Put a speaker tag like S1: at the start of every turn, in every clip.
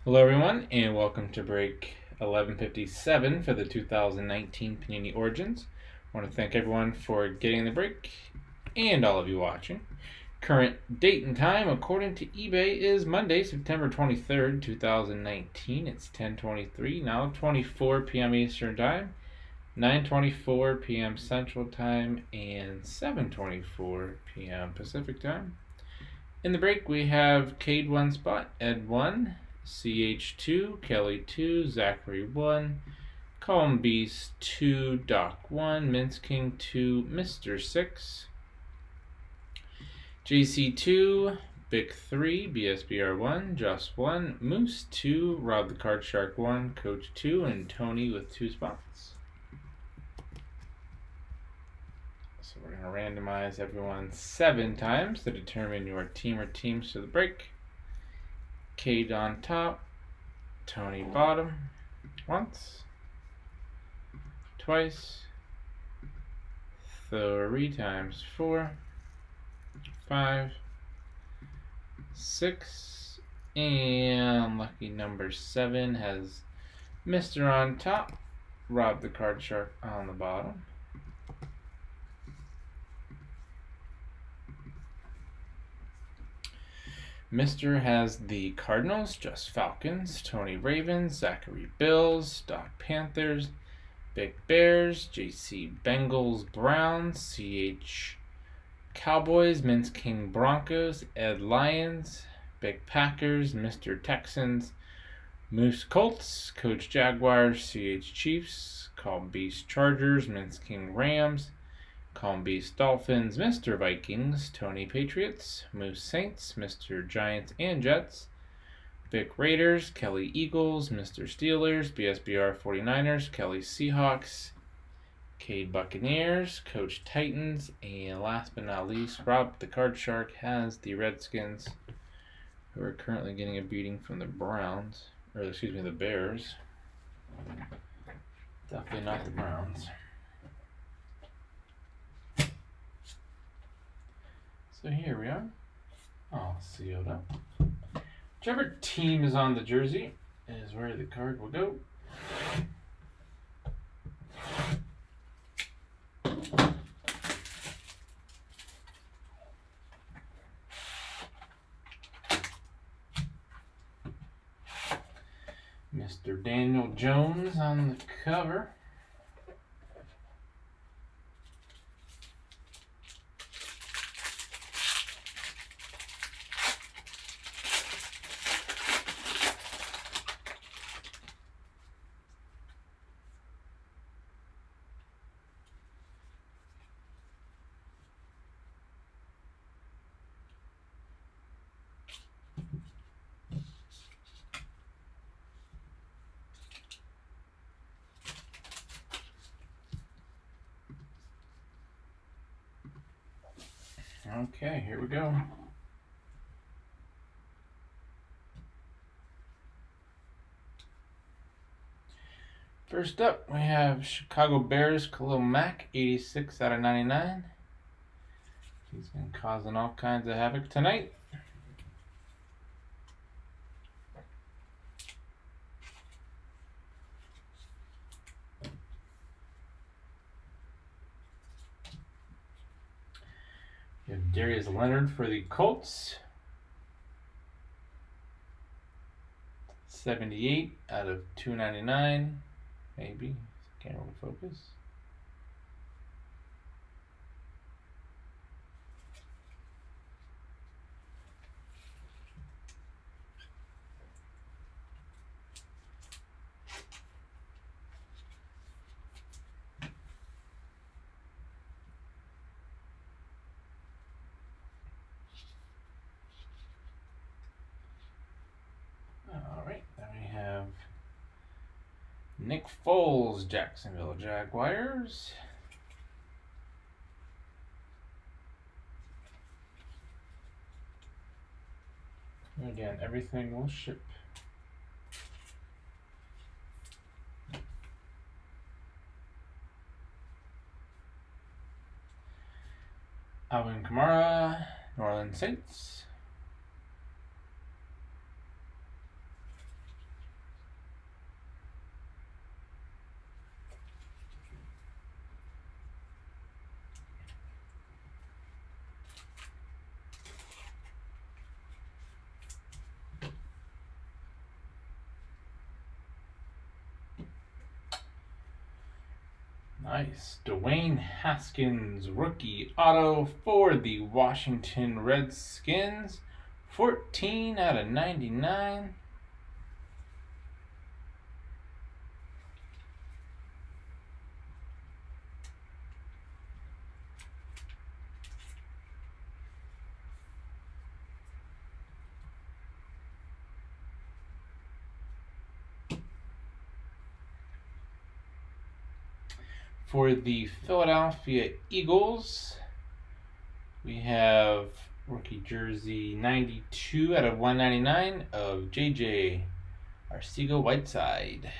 S1: Hello everyone, and welcome to break 1157 for the 2019 Panini Origins. I want to thank everyone for getting the break and all of you watching. Current date and time according to eBay is Monday, September 23rd, 2019. It's 10:23, now 24 p.m. Eastern Time, 9:24 p.m. Central Time, and 7:24 p.m. Pacific Time. In the break, we have Cade 1 spot, Ed 1, CH2, Kelly 2, Zachary 1, Calm Beast 2, Doc 1, Mince King 2, Mr. 6, JC 2, Big 3, BSBR 1, Just 1, Moose 2, Rob the Card Shark 1, Coach 2, and Tony with 2 spots. So we're going to randomize everyone 7 times to determine your team or teams to the break. Cade on top, Tony bottom, once, twice, 3 times 4, 5, 6, and lucky number 7 has Mr. on top, Rob the Card Shark on the bottom. Mr. has the Cardinals, Just Falcons, Tony Ravens, Zachary Bills, Doc Panthers, Big Bears, JC Bengals, Browns, CH Cowboys, Mince King Broncos, Ed Lions, Big Packers, Mr. Texans, Moose Colts, Coach Jaguars, CH Chiefs, Calm Beast Chargers, Mince King Rams, Calm Beast Dolphins, Mr. Vikings, Tony Patriots, Moose Saints, Mr. Giants and Jets, Vic Raiders, Kelly Eagles, Mr. Steelers, BSBR 49ers, Kelly Seahawks, Cade Buccaneers, Coach Titans, and last but not least, Rob the Card Shark has the Redskins, who are currently getting a beating from the Browns, or excuse me, the Bears. Definitely not the Browns. So here we are. I'll seal it up. Whichever team is on the jersey is where the card will go. Mr. Daniel Jones on the cover. Okay, here we go. First up, we have Chicago Bears, Khalil Mack, 86 out of 99. He's been causing all kinds of havoc tonight. We have Darius Leonard for the Colts. 78 out of 299. Maybe. Camera will focus. Alright, then we have Nick Foles, Jacksonville Jaguars. And again, everything will ship. Alvin Kamara, New Orleans Saints. Nice. Dwayne Haskins rookie auto for the Washington Redskins. 14 out of 99. For the Philadelphia Eagles, we have rookie jersey 92 out of 199 of JJ Arcega-Whiteside.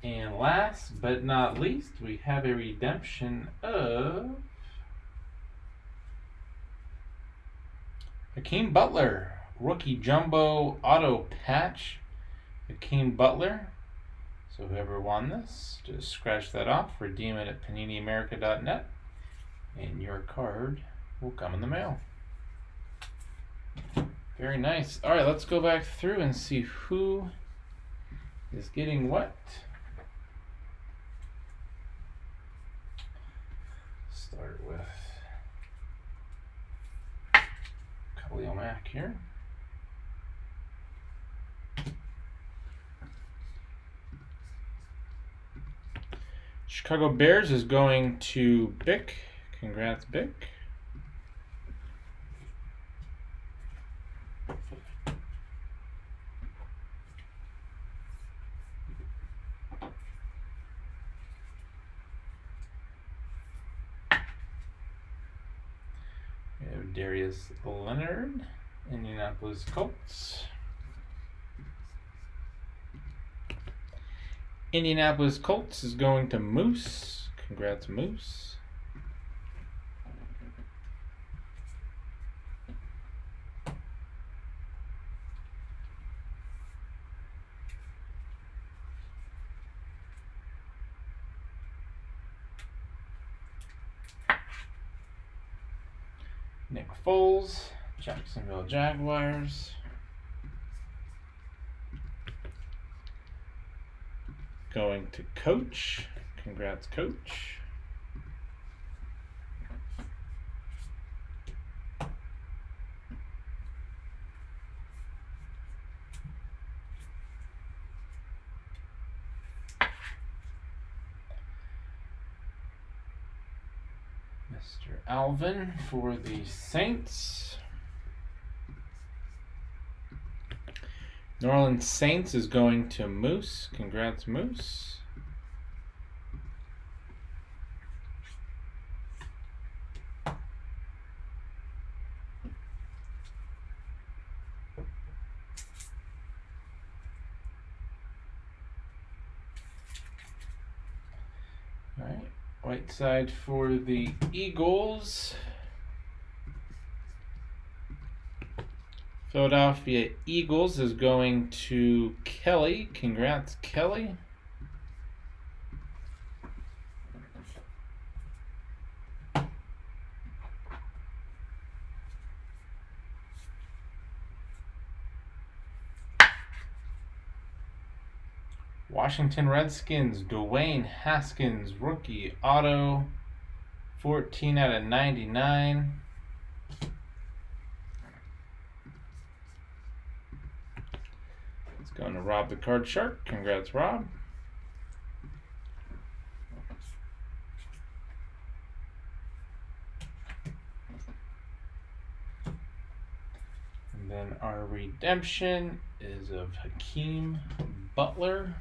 S1: And last but not least, we have a redemption of Hakeem Butler, rookie jumbo auto patch. Hakeem Butler. So whoever won this, just scratch that off, redeem it at PaniniAmerica.net, and your card will come in the mail. Very nice. All right, let's go back through and see who is getting what. Start with Khalil Mack here. Chicago Bears is going to Bick. Congrats, Bick. We have Darius Leonard, Indianapolis Colts. Indianapolis Colts is going to Moose. Congrats, Moose. Nick Foles, Jacksonville Jaguars. Going to Coach. Congrats, Coach. Mr. Alvin for the Saints. New Orleans Saints is going to Moose. Congrats, Moose. All right, Whiteside for the Eagles. Philadelphia Eagles is going to Kelly. Congrats, Kelly. Washington Redskins, Dwayne Haskins, rookie auto, 14 out of 99. It's going to Rob the Card Shark. Congrats, Rob. And then our redemption is of Hakeem Butler.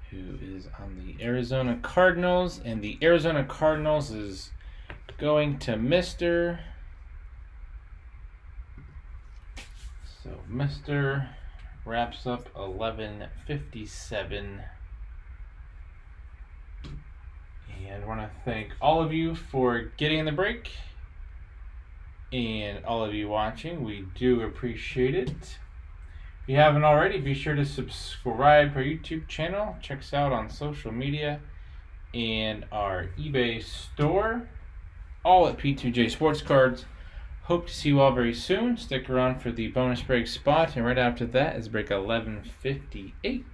S1: Who is on the Arizona Cardinals, and the Arizona Cardinals is going to Mr. So Mr. wraps up 1157. And I want to thank all of you for getting in the break. And all of you watching, we do appreciate it. If you haven't already, be sure to subscribe to our YouTube channel. Check us out on social media and our eBay store. All at P2J Sports Cards. Hope to see you all very soon. Stick around for the bonus break spot. And right after that is break 1158.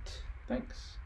S1: Thanks.